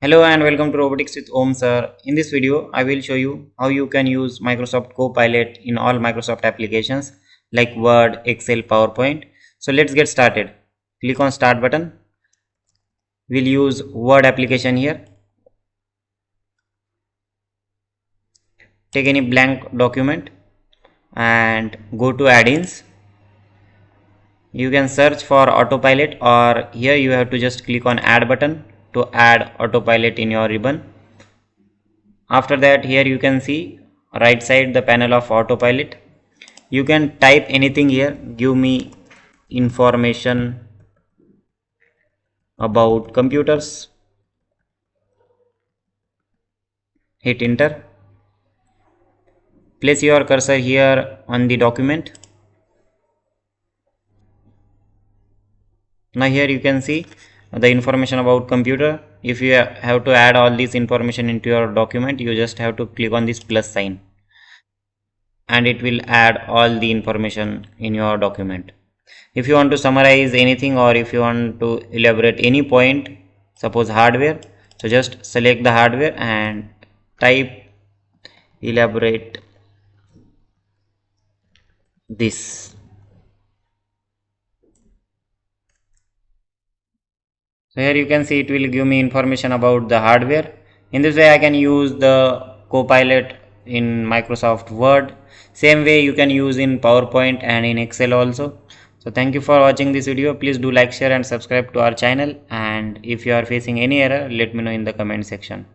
Hello and welcome to Robotics with Om sir. In this video, I will show you how you can use Microsoft Copilot in all Microsoft applications like Word, Excel, PowerPoint. So let's get started. Click on Start button. We'll use Word application here. Take any blank document and go to Add-ins. You can search for Autopilot, or here you have to just click on Add button to add Autopilot in your ribbon. After that, here you can see right side the panel of Autopilot. You can type anything here. Give me information about computers. Hit enter. Place your cursor here on the document. Now here you can see the information about computer. If you have to add all this information into your document, you just have to click on this plus sign and it will add all the information in your document. If you want to summarize anything, or if you want to elaborate any point, suppose hardware, so just select the hardware and type elaborate this. So here you can see it will give me information about the hardware. In this way I can use the Copilot in Microsoft Word. Same way you can use in PowerPoint and in Excel also. So thank you for watching this video. Please do like, share and subscribe to our channel, and if you are facing any error, let me know in the comment section.